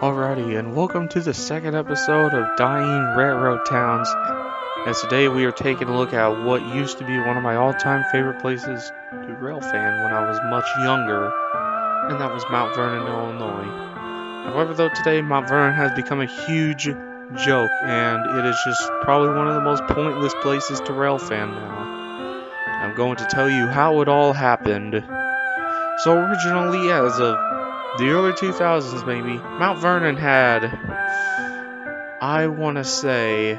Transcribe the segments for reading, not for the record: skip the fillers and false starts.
Alrighty, and welcome to the second episode of Dying Railroad Towns. And today we are taking a look at what used to be one of my all-time favorite places to rail fan when I was much younger, and that was Mount Vernon, Illinois. However, though, today Mount Vernon has become a huge joke, and it is just probably one of the most pointless places to rail fan now. I'm going to tell you how it all happened. So originally, as of the early 2000s maybe, Mount Vernon had, I want to say,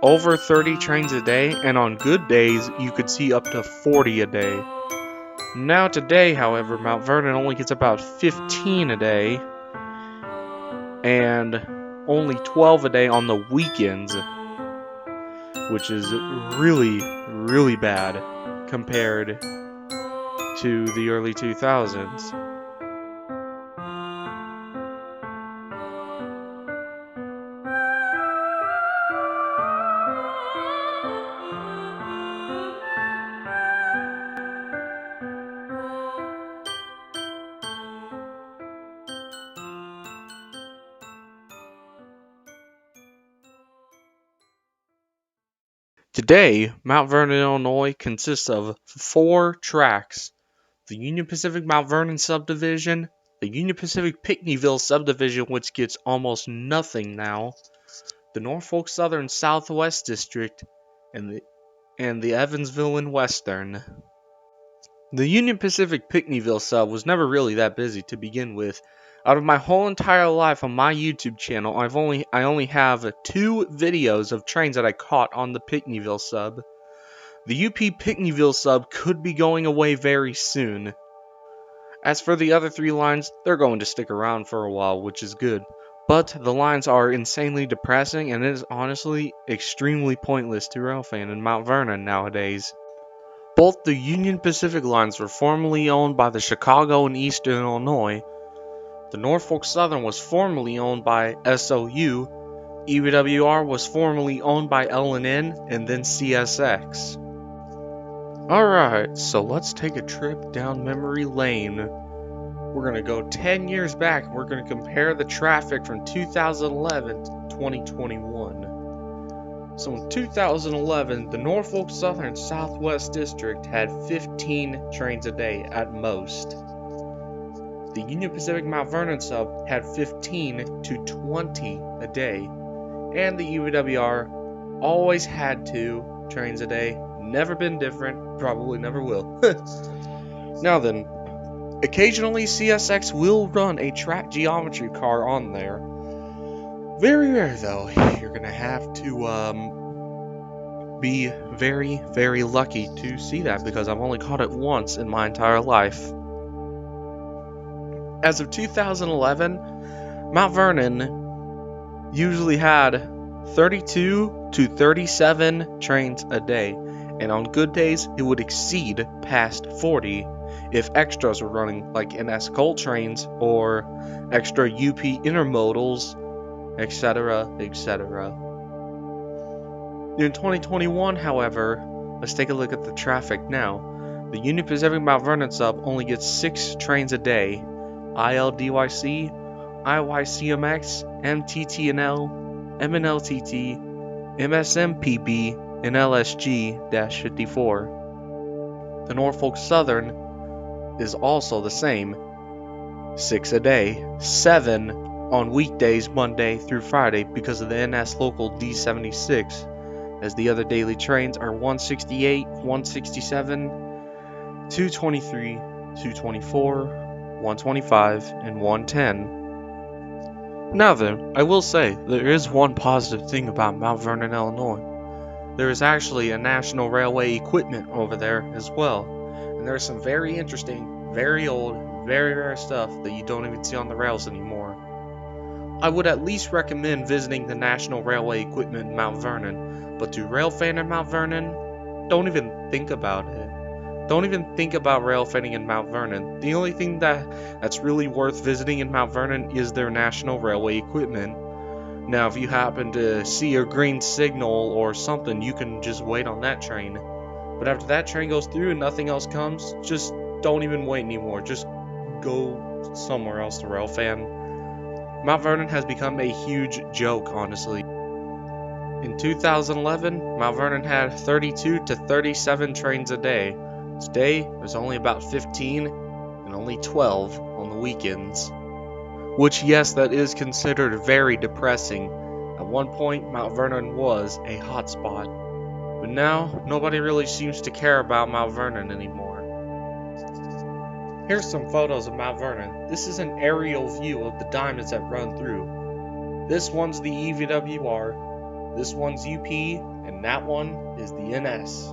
over 30 trains a day, and on good days you could see up to 40 a day. Now today, however, Mount Vernon only gets about 15 a day, and only 12 a day on the weekends, which is really, really bad compared to the early 2000s. Today, Mount Vernon, Illinois consists of 4 tracks: the Union Pacific Mount Vernon subdivision, the Union Pacific Pinckneyville subdivision, which gets almost nothing now, the Norfolk Southern Southwest District, and the Evansville and Western. The Union Pacific Pinckneyville sub was never really that busy to begin with. Out of my whole entire life on my YouTube channel, I only have 2 videos of trains that I caught on the Pinckneyville sub. The UP Pinckneyville sub could be going away very soon. As for the other 3 lines, they're going to stick around for a while, which is good. But the lines are insanely depressing, and it is honestly extremely pointless to railfan in Mount Vernon nowadays. Both the Union Pacific lines were formerly owned by the Chicago and Eastern Illinois. The Norfolk Southern was formerly owned by SOU. EWR was formerly owned by L&N and then CSX. Alright, so let's take a trip down memory lane. We're going to go 10 years back. We're going to compare the traffic from 2011 to 2021. So in 2011, the Norfolk Southern Southwest District had 15 trains a day at most. The Union Pacific Mount Vernon sub had 15 to 20 a day. And the UWR always had 2 trains a day. Never been different, probably never will. Now then, occasionally CSX will run a track geometry car on there. Very rare though. You're gonna have to be very, very lucky to see that, because I've only caught it once in my entire life. As of 2011, Mount Vernon usually had 32 to 37 trains a day, and on good days it would exceed past 40 if extras were running, like NS coal trains or extra UP intermodals, etc., etc. In 2021, however, let's take a look at the traffic now. The Union Pacific Mount Vernon sub only gets 6 trains a day: ILDYC, IYCMX, MTTNL, MNLCH, MSMPB, and LSG-54. The Norfolk Southern is also the same: 6 a day, 7 on weekdays Monday through Friday because of the NS local D76, as the other daily trains are 168, 167, 223, 224, 125, and 110. Now then, I will say, there is one positive thing about Mount Vernon, Illinois. There is actually a National Railway equipment over there as well, and there's some very interesting, very old, very rare stuff that you don't even see on the rails anymore. I would at least recommend visiting the National Railway equipment in Mount Vernon, but to railfan in Mount Vernon, don't even think about it. Don't even think about railfanning in Mount Vernon. The only thing that's really worth visiting in Mount Vernon is their National Railway equipment. Now, if you happen to see a green signal or something, you can just wait on that train. But after that train goes through and nothing else comes, just don't even wait anymore. Just go somewhere else, the rail fan. Mount Vernon has become a huge joke, honestly. In 2011, Mount Vernon had 32 to 37 trains a day. Today, there's only about 15 and only 12 on the weekends. Which, yes, that is considered very depressing. At one point, Mount Vernon was a hotspot. But now, nobody really seems to care about Mount Vernon anymore. Here's some photos of Mount Vernon. This is an aerial view of the diamonds that run through. This one's the EVWR, this one's UP, and that one is the NS.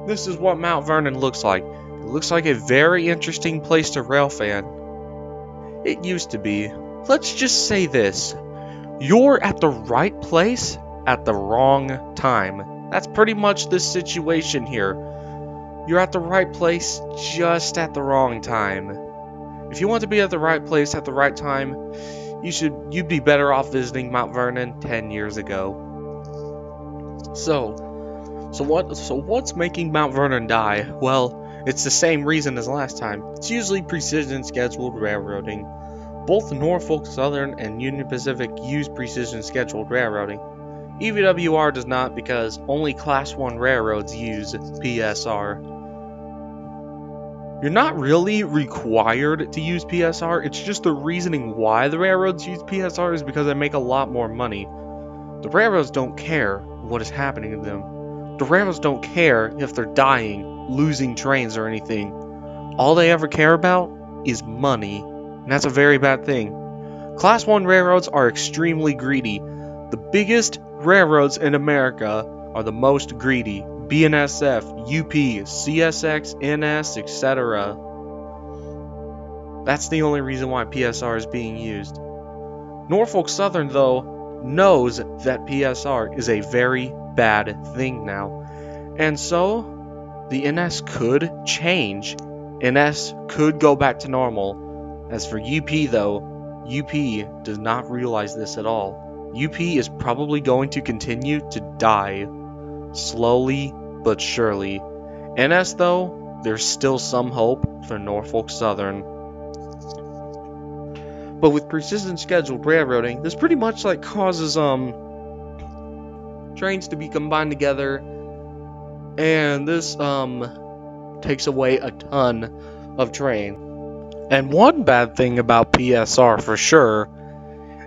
This is what Mount Vernon looks like. It looks like a very interesting place to rail fan. It used to be. Let's just say this. You're at the right place at the wrong time. That's pretty much the situation here. You're at the right place just at the wrong time. If you want to be at the right place at the right time, you'd be better off visiting Mount Vernon 10 years ago. So what's making Mount Vernon die? Well, it's the same reason as last time. It's usually precision scheduled railroading. Both Norfolk Southern and Union Pacific use precision scheduled railroading. EVWR does not because only Class 1 railroads use PSR. You're not really required to use PSR, it's just the reasoning why the railroads use PSR is because they make a lot more money. The railroads don't care what is happening to them. The railroads don't care if they're dying, losing trains or anything. All they ever care about is money, and that's a very bad thing. Class 1 railroads are extremely greedy. The biggest railroads in America are the most greedy. BNSF, UP, CSX, NS, etc. That's the only reason why PSR is being used. Norfolk Southern, though, knows that PSR is a very bad thing now. And so, the NS could change. NS could go back to normal. As for UP, though, UP does not realize this at all. UP is probably going to continue to die. Slowly but surely. NS, though, there's still some hope for Norfolk Southern. But with precision scheduled railroading, this pretty much like causes trains to be combined together, and this takes away a ton of train. And one bad thing about PSR for sure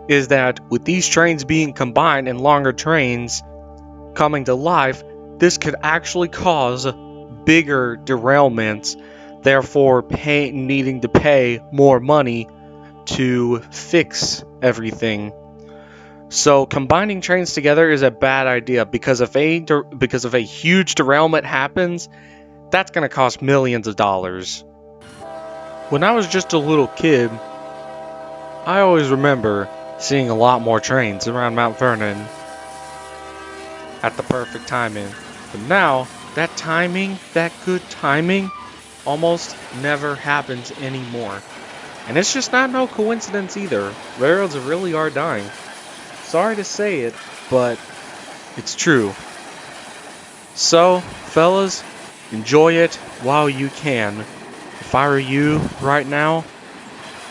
is that with these trains being combined and longer trains coming to life, this could actually cause bigger derailments, therefore needing to pay more money to fix everything. So combining trains together is a bad idea because if a huge derailment happens, that's going to cost millions of dollars. When I was just a little kid, I always remember seeing a lot more trains around Mount Vernon at the perfect timing. But now, that good timing, almost never happens anymore. And it's just not no coincidence either. Railroads really are dying. Sorry to say it, but it's true. So, fellas, enjoy it while you can. If I were you right now,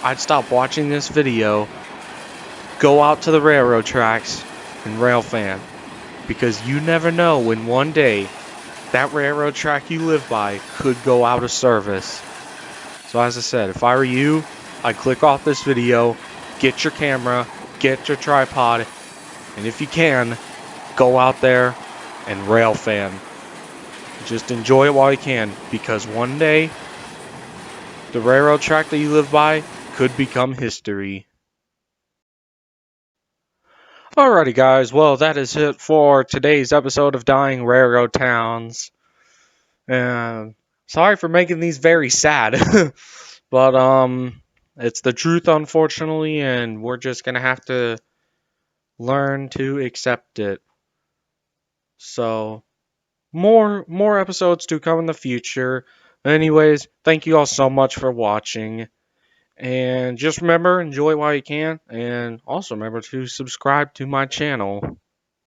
I'd stop watching this video, go out to the railroad tracks, and rail fan. Because you never know when one day that railroad track you live by could go out of service. So as I said, if I were you, I'd click off this video, get your camera, get your tripod, and if you can, go out there and rail fan. Just enjoy it while you can, because one day the railroad track that you live by could become history. Alrighty guys, well that is it for today's episode of Dying Railroad Towns. And sorry for making these very sad. But it's the truth unfortunately, and we're just gonna have to learn to accept it. So more episodes to come in the future. Anyways, thank you all so much for watching. And just remember, enjoy while you can, and also remember to subscribe to my channel.